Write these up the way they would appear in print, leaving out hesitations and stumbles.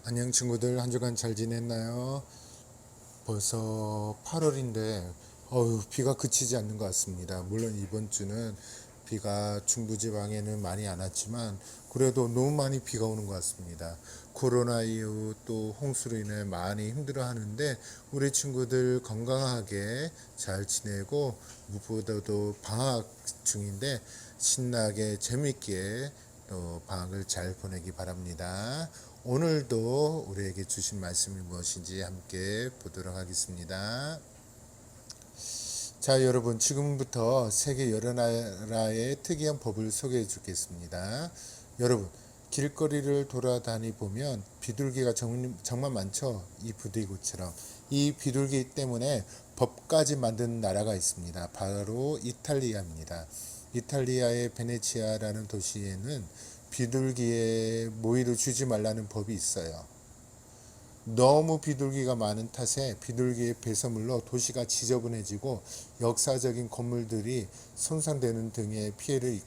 안녕 친구들, 한 주간 잘 지냈나요? 벌써 8월인데 비가 그치지 않는 것 같습니다. 물론 이번 주는 비가 중부지방에는 많이 안 왔지만 그래도 너무 많이 비가 오는 것 같습니다. 코로나 이후 또 홍수로 인해 많이 힘들어 하는데 우리 친구들 건강하게 잘 지내고 무엇보다도 방학 중인데 신나게 재밌게 또 방학을 잘 보내기 바랍니다. 오늘도 우리에게 주신 말씀이 무엇인지 함께 보도록 하겠습니다. 자, 여러분, 지금부터 세계 여러 나라의 특이한 법을 소개해 주겠습니다. 여러분, 길거리를 돌아다니 보면 비둘기가 정말 많죠. 이 부대교처럼. 이 비둘기 때문에 법까지 만든 나라가 있습니다. 바로 이탈리아입니다. 이탈리아의 베네치아라는 도시에는 비둘기의 모이를 주지 말라는 법이 있어요. 너무 비둘기가 많은 탓에 비둘기의 배설물로 도시가 지저분해지고 역사적인 건물들이 손상되는 등의 피해를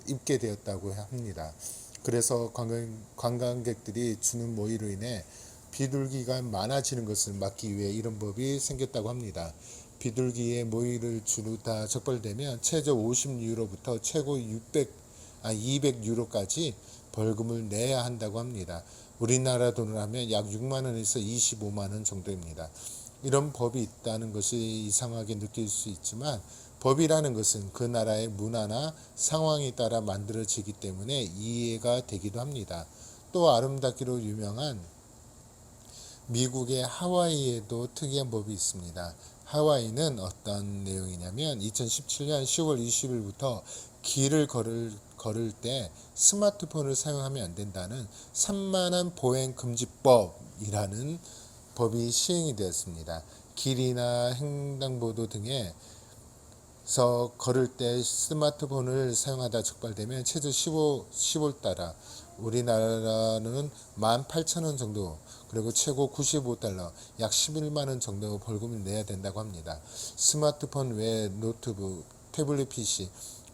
입게 되었다고 합니다. 그래서 관광객들이 주는 모이로 인해 비둘기가 많아지는 것을 막기 위해 이런 법이 생겼다고 합니다. 비둘기의 모이를 주다 적발되면 최저 50유로부터 최고 200유로까지 벌금을 내야 한다고 합니다. 우리나라 돈으로 하면 약 6만 원에서 25만 원 정도입니다. 이런 법이 있다는 것이 이상하게 느낄 수 있지만 법이라는 것은 그 나라의 문화나 상황에 따라 만들어지기 때문에 이해가 되기도 합니다. 또 아름답기로 유명한 미국의 하와이에도 특이한 법이 있습니다. 하와이는 어떤 내용이냐면 2017년 10월 20일부터 길을 걸을 때 스마트폰을 사용하면 안 된다는 산만한 보행 금지법이라는 법이 시행이 되었습니다. 길이나 횡단보도 등에서 걸을 때 스마트폰을 사용하다 적발되면 최저 15달러, 우리나라는 18,000원 정도, 그리고 최고 95달러, 약 11만 원 정도 벌금을 내야 된다고 합니다. 스마트폰 외에 노트북, 태블릿 PC,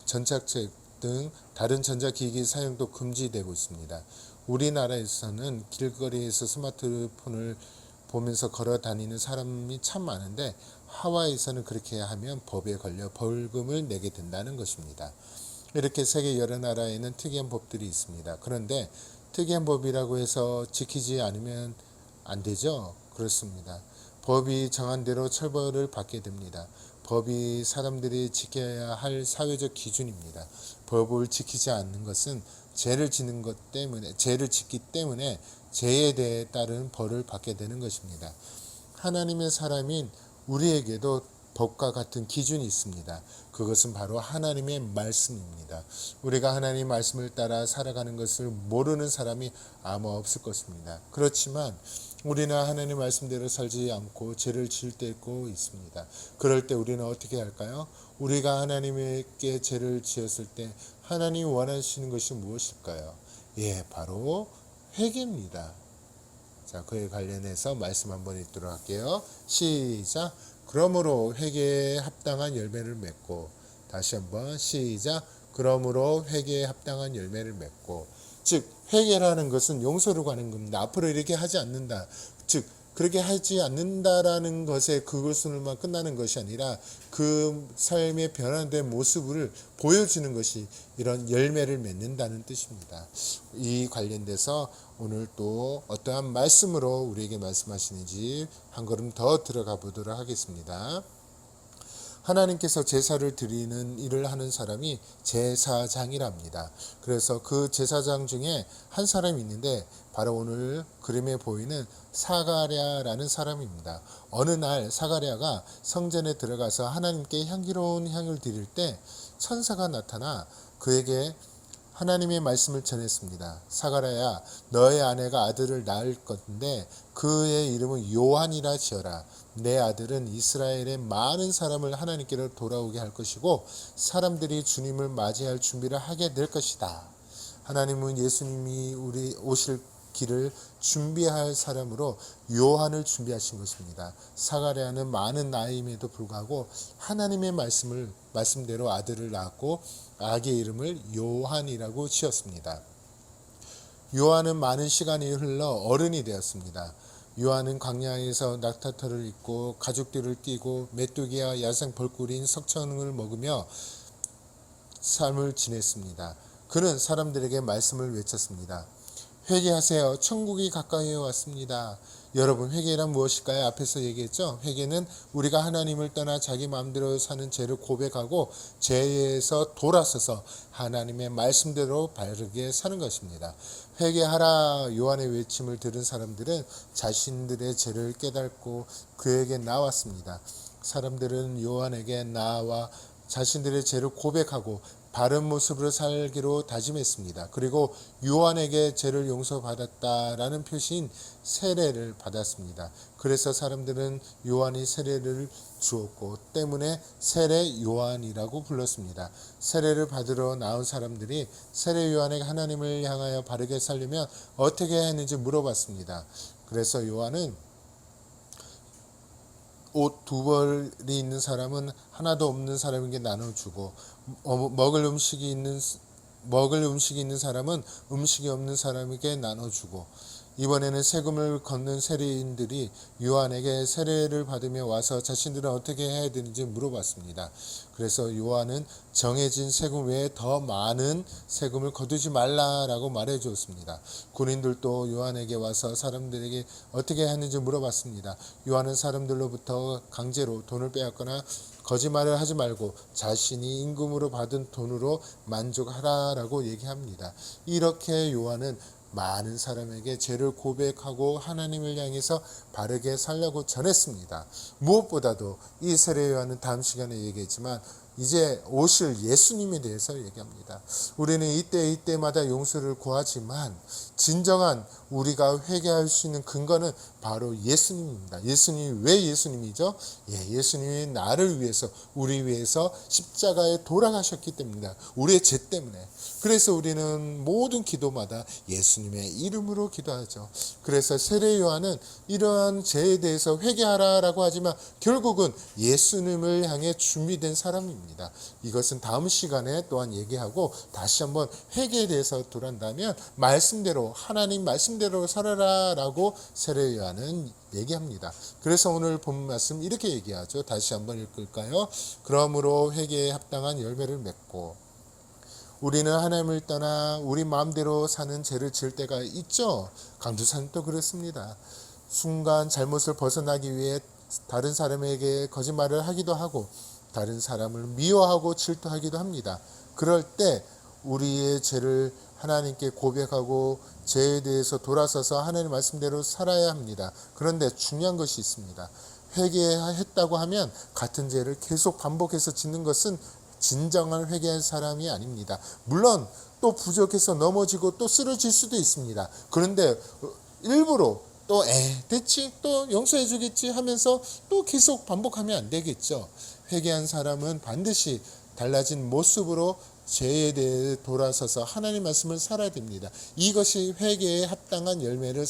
전자책 등 다른 전자기기 사용도 금지되고 있습니다. 우리나라에서는 길거리에서 스마트폰을 보면서 걸어 다니는 사람이 참 많은데 하와이에서는 그렇게 하면 법에 걸려 벌금을 내게 된다는 것입니다. 이렇게 세계 여러 나라에는 특이한 법들이 있습니다. 그런데 특이한 법이라고 해서 지키지 않으면 안 되죠? 그렇습니다. 법이 정한 대로 처벌을 받게 됩니다. 법이 사람들이 지켜야 할 사회적 기준입니다. 법을 지키지 않는 것은 죄를 짓기 때문에 죄에 대해 따른 벌을 받게 되는 것입니다. 하나님의 사람인 우리에게도 법과 같은 기준이 있습니다. 그것은 바로 하나님의 말씀입니다. 우리가 하나님 말씀을 따라 살아가는 것을 모르는 사람이 아마 없을 것입니다. 그렇지만 우리는 하나님 말씀대로 살지 않고 죄를 지을 때고 있습니다. 그럴 때 우리는 어떻게 할까요? 우리가 하나님께 죄를 지었을 때 하나님이 원하시는 것이 무엇일까요? 예, 바로 회개입니다. 자, 그에 관련해서 말씀 한번 읽도록 할게요. 시작. 그러므로 회개에 합당한 열매를 맺고, 다시 한번 시작. 그러므로 회개에 합당한 열매를 맺고, 즉 회개라는 것은 용서로 가는 겁니다. 앞으로 이렇게 하지 않는다. 즉 그렇게 하지 않는다라는 것에 그것으로만 끝나는 것이 아니라 그 삶의 변화된 모습을 보여주는 것이 이런 열매를 맺는다는 뜻입니다. 이 관련돼서 오늘 또 어떠한 말씀으로 우리에게 말씀하시는지 한 걸음 더 들어가 보도록 하겠습니다. 하나님께서 제사를 드리는 일을 하는 사람이 제사장이랍니다. 그래서 그 제사장 중에 한 사람이 있는데 바로 오늘 그림에 보이는 사가랴라는 사람입니다. 어느 날 사가랴가 성전에 들어가서 하나님께 향기로운 향을 드릴 때 천사가 나타나 그에게 하나님의 말씀을 전했습니다. 사가랴야, 너의 아내가 아들을 낳을 건데 그의 이름은 요한이라 지어라. 내 아들은 이스라엘의 많은 사람을 하나님께로 돌아오게 할 것이고 사람들이 주님을 맞이할 준비를 하게 될 것이다. 하나님은 예수님이 우리 오실 길을 준비할 사람으로 요한을 준비하신 것입니다. 사가랴는 많은 나이임에도 불구하고 하나님의 말씀대로 아들을 낳았고 아기의 이름을 요한이라고 지었습니다. 요한은 많은 시간이 흘러 어른이 되었습니다. 요한은 광야에서 낙타털을 입고 가죽들을 띠고 메뚜기와 야생 벌꿀인 석청을 먹으며 삶을 지냈습니다. 그는 사람들에게 말씀을 외쳤습니다. 회개하세요. 천국이 가까이 왔습니다. 여러분, 회개란 무엇일까요? 앞에서 얘기했죠. 회개는 우리가 하나님을 떠나 자기 마음대로 사는 죄를 고백하고 죄에서 돌아서서 하나님의 말씀대로 바르게 사는 것입니다. 회개하라 요한의 외침을 들은 사람들은 자신들의 죄를 깨닫고 그에게 나왔습니다. 사람들은 요한에게 나와 자신들의 죄를 고백하고 바른 모습으로 살기로 다짐했습니다. 그리고 요한에게 죄를 용서받았다라는 표시인 세례를 받았습니다. 그래서 사람들은 요한이 세례를 주었고 때문에 세례 요한이라고 불렀습니다. 세례를 받으러 나온 사람들이 세례 요한에게 하나님을 향하여 바르게 살려면 어떻게 해야 했는지 물어봤습니다. 그래서 요한은 옷 두 벌이 있는 사람은 하나도 없는 사람에게 나눠주고 먹을 음식이 있는 사람은 음식이 없는 사람에게 나눠주고 이번에는 세금을 걷는 세리인들이 요한에게 세례를 받으며 와서 자신들은 어떻게 해야 되는지 물어봤습니다. 그래서 요한은 정해진 세금 외에 더 많은 세금을 거두지 말라라고 말해 주었습니다. 군인들도 요한에게 와서 사람들에게 어떻게 했는지 물어봤습니다. 요한은 사람들로부터 강제로 돈을 빼앗거나 거짓말을 하지 말고 자신이 임금으로 받은 돈으로 만족하라라고 얘기합니다. 이렇게 요한은 많은 사람에게 죄를 고백하고 하나님을 향해서 바르게 살려고 전했습니다. 무엇보다도 이 세례 요한은 다음 시간에 얘기했지만 이제 오실 예수님에 대해서 얘기합니다. 우리는 이때마다 용서를 구하지만 진정한 우리가 회개할 수 있는 근거는 바로 예수님입니다. 예수님이 왜 예수님이죠? 예수님이 나를 위해서 우리 위해서 십자가에 돌아가셨기 때문입니다. 우리의 죄 때문에. 그래서 우리는 모든 기도마다 예수님의 이름으로 기도하죠. 그래서 세례 요한은 이러한 죄에 대해서 회개하라라고 하지만 결국은 예수님을 향해 준비된 사람입니다. 이것은 다음 시간에 또한 얘기하고 다시 한번 회개에 대해서 돌아간다면 말씀대로 하나님 말씀대로 살아라라고 세례 요한은 얘기합니다. 그래서 오늘 본 말씀 이렇게 얘기하죠. 다시 한번 읽을까요? 그러므로 회개에 합당한 열매를 맺고 우리는 하나님을 떠나 우리 마음대로 사는 죄를 지을 때가 있죠. 강두산도 그렇습니다. 순간 잘못을 벗어나기 위해 다른 사람에게 거짓말을 하기도 하고 다른 사람을 미워하고 질투하기도 합니다. 그럴 때 우리의 죄를 하나님께 고백하고 죄에 대해서 돌아서서 하나님 말씀대로 살아야 합니다. 그런데 중요한 것이 있습니다. 회개했다고 하면 같은 죄를 계속 반복해서 짓는 것은 진정한 회개한 사람이 아닙니다. 물론 또 부족해서 넘어지고 또 쓰러질 수도 있습니다. 그런데 일부러 또 됐지 또 용서해 주겠지 하면서 또 계속 반복하면 안 되겠죠. 회개한 사람은 반드시 달라진 모습으로 죄에 대해 돌아서서 하나님 말씀을 살아야 됩니다. 이것이 회개에 합당한 열매를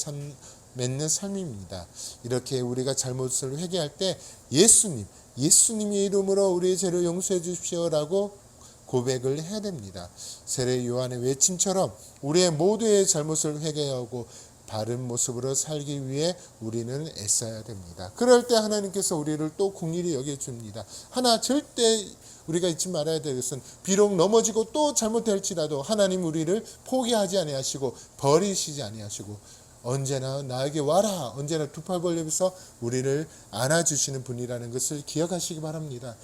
맺는 삶입니다. 이렇게 우리가 잘못을 회개할 때 예수님의 이름으로 우리의 죄를 용서해 주십시오라고 고백을 해야 됩니다. 세례 요한의 외침처럼 우리의 모두의 잘못을 회개하고 바른 모습으로 살기 위해 우리는 애써야 됩니다. 그럴 때 하나님께서 우리를 또 긍휼히 여겨줍니다. 하나 절대 우리가 잊지 말아야 될 것은 비록 넘어지고 또 잘못할지라도 하나님 우리를 포기하지 아니하시고 버리시지 아니하시고 언제나 나에게 와라 언제나 두 팔 벌려서 우리를 안아주시는 분이라는 것을 기억하시기 바랍니다.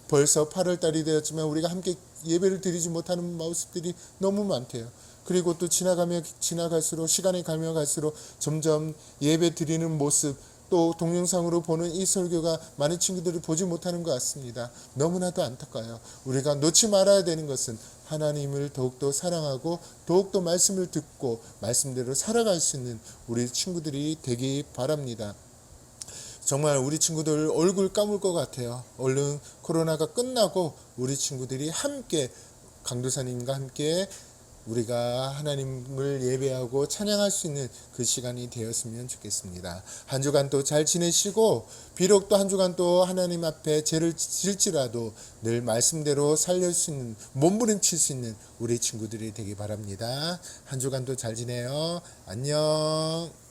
벌써 8월달이 되었지만 우리가 함께 예배를 드리지 못하는 모습들이 너무 많대요. 그리고 또 지나갈수록 시간이 가면 갈수록 점점 예배 드리는 모습 또 동영상으로 보는 이 설교가 많은 친구들이 보지 못하는 것 같습니다. 너무나도 안타까워요. 우리가 놓지 말아야 되는 것은 하나님을 더욱더 사랑하고 더욱더 말씀을 듣고 말씀대로 살아갈 수 있는 우리 친구들이 되기 바랍니다. 정말 우리 친구들 얼굴 까물 것 같아요. 얼른 코로나가 끝나고 우리 친구들이 함께 강도사님과 함께 우리가 하나님을 예배하고 찬양할 수 있는 그 시간이 되었으면 좋겠습니다. 한 주간 또 잘 지내시고, 비록 또 한 주간 또 하나님 앞에 죄를 질지라도 늘 말씀대로 살릴 수 있는, 몸부림칠 수 있는 우리 친구들이 되기 바랍니다. 한 주간도 잘 지내요. 안녕.